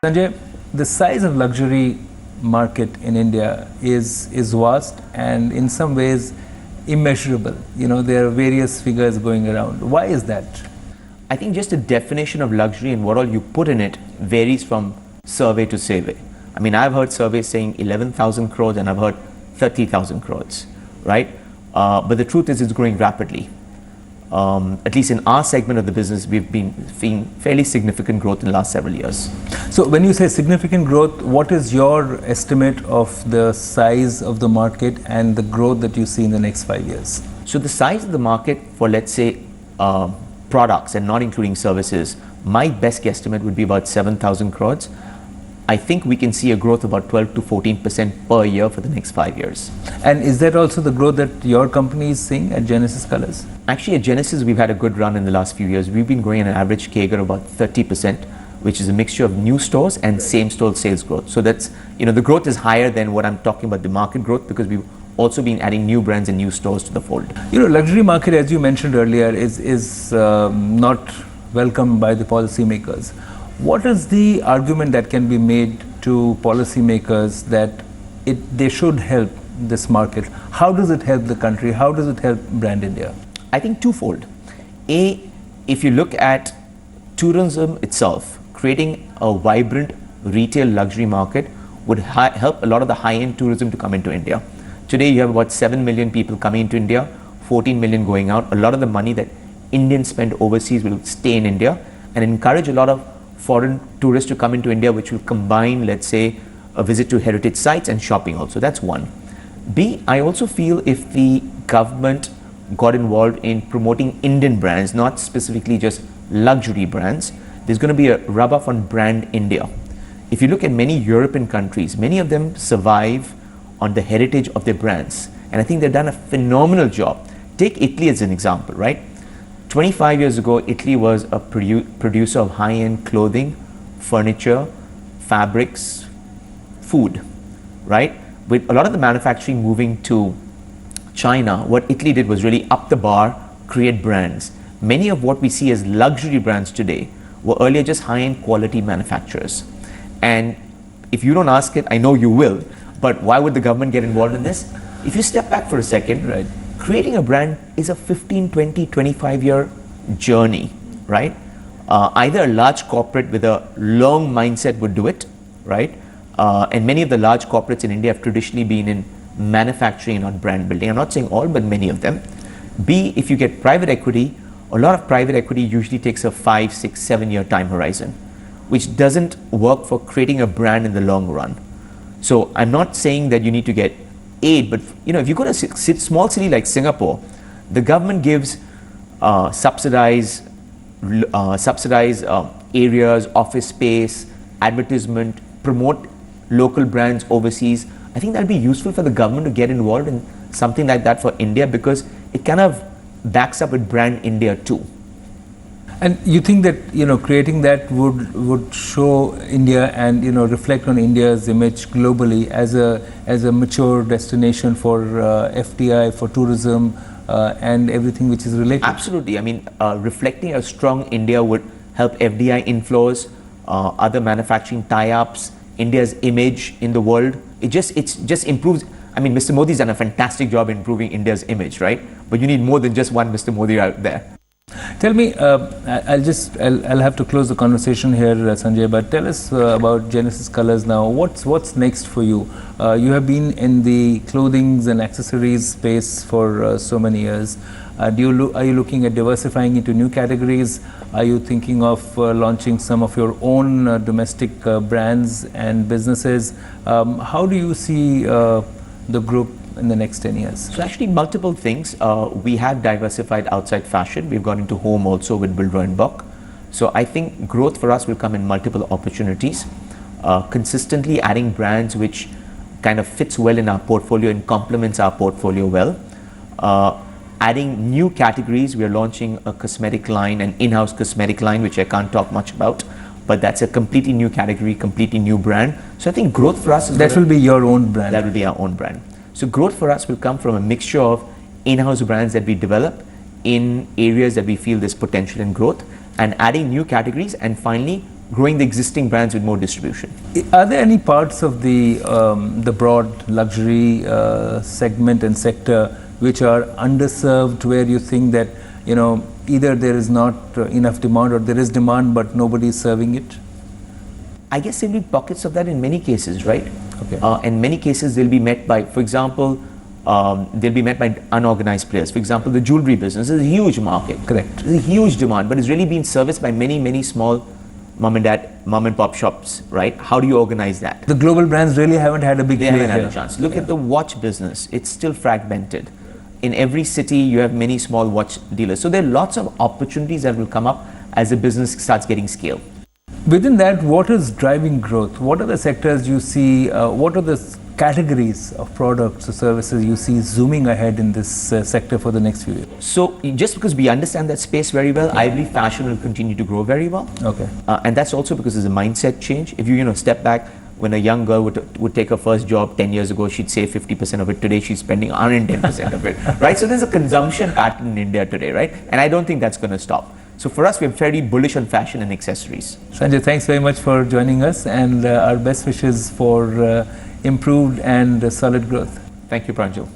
Sanjay, the size of luxury market in India is vast and in some ways immeasurable. There are various figures going around. Why is that? I think just the definition of luxury and what all you put in it varies from survey to survey. I mean, I've heard surveys saying 11,000 crores and I've heard 30,000 crores, right? But the truth is it's growing rapidly. At least in our segment of the business, we've been seeing fairly significant growth in the last several years. So when you say significant growth, what is your estimate of the size of the market and the growth that you see in the next 5 years? So the size of the market for, let's say, products and not including services, my best guesstimate would be about 7,000 crores. I think we can see a growth of about 12 to 14% per year for the next 5 years. And is that also the growth that your company is seeing at Genesis Colors? Actually, at Genesis, we've had a good run in the last few years. We've been growing at an average CAGR of about 30%, which is a mixture of new stores and same-store sales growth. So that's, the growth is higher than what I'm talking about, the market growth, because we've also been adding new brands and new stores to the fold. Luxury market, as you mentioned earlier, is not welcomed by the policymakers. What is the argument that can be made to policymakers that they should help this market? How does it help the country? How does it help brand India? I think twofold. A, if you look at tourism itself, creating a vibrant retail luxury market would help a lot of the high-end tourism to come into India. Today you have about 7 million people coming into India, 14 million going out. A lot of the money that Indians spend overseas will stay in India and encourage a lot of foreign tourists to come into India, which will combine, let's say, a visit to heritage sites and shopping also. That's one. B, I also feel if the government got involved in promoting Indian brands, not specifically just luxury brands, there's going to be a rub-off on brand India. If you look at many European countries, many of them survive on the heritage of their brands. And I think they've done a phenomenal job. Take Italy as an example, right? 25 years ago, Italy was a producer of high-end clothing, furniture, fabrics, food, right? With a lot of the manufacturing moving to China, what Italy did was really up the bar, create brands. Many of what we see as luxury brands today were earlier just high-end quality manufacturers. And if you don't ask it, I know you will, but why would the government get involved in this? If you step back for a second, right, creating a brand is a 15, 20, 25-year journey, right? Either a large corporate with a long mindset would do it, right? And many of the large corporates in India have traditionally been in manufacturing and not brand building. I'm not saying all, but many of them. B, if you get private equity, a lot of private equity usually takes a 5, 6, 7-year time horizon, which doesn't work for creating a brand in the long run. So I'm not saying that you need to get aid, but if you go to a small city like Singapore, the government gives subsidized areas, office space, advertisement, promote local brands overseas. I think that'd be useful for the government to get involved in something like that for India, because it kind of backs up with brand India too. And you think that creating that would show India and reflect on India's image globally as a mature destination for FDI, for tourism, and everything which is related? Absolutely. I mean, reflecting a strong India would help FDI inflows, other manufacturing tie-ups, India's image in the world. It just improves. I mean, Mr. Modi's done a fantastic job improving India's image, right? But you need more than just one Mr. Modi out there. Tell me, I'll have to close the conversation here, Sanjay, but tell us about Genesis Colors now. What's next for you? You have been in the clothing and accessories space for so many years. Are you looking at diversifying into new categories? Are you thinking of launching some of your own domestic brands and businesses? How do you see the group in the next 10 years? So actually multiple things. We have diversified outside fashion. We've gone into home also with Bilder & Buck. So I think growth for us will come in multiple opportunities. Consistently adding brands which kind of fits well in our portfolio and complements our portfolio well. Adding new categories. We are launching a cosmetic line, an in-house cosmetic line, which I can't talk much about, but that's a completely new category, completely new brand. So I think growth for us is that will be your own brand. That will be our own brand. So growth for us will come from a mixture of in-house brands that we develop in areas that we feel there's potential in growth, and adding new categories, and finally growing the existing brands with more distribution. Are there any parts of the broad luxury segment and sector which are underserved, where you think that, you know, either there is not enough demand, or there is demand but nobody is serving it? I guess there'll be pockets of that in many cases, right? Okay. In many cases, they'll be met by, for example, they'll be met by unorganized players. For example, the jewelry business is a huge market. Correct. There's a huge demand, but it's really being serviced by many small mom and pop shops, right? How do you organize that? The global brands really haven't had a big They play haven't had here. a chance. Look at the watch business. It's still fragmented. In every city, you have many small watch dealers. So there are lots of opportunities that will come up as the business starts getting scale. Within that, what is driving growth? What are the sectors you see? What are the categories of products or services you see zooming ahead in this sector for the next few years? So just because we understand that space very well, I believe fashion will continue to grow very well. Okay. And that's also because there's a mindset change. If you step back, when a young girl would take her first job 10 years ago, she'd save 50% of it. Today, she's spending 110% of it, right? So there's a consumption pattern in India today, right? And I don't think that's going to stop. So for us, we're fairly bullish on fashion and accessories. Sanjay, thanks very much for joining us, and our best wishes for improved and solid growth. Thank you, Pranjal.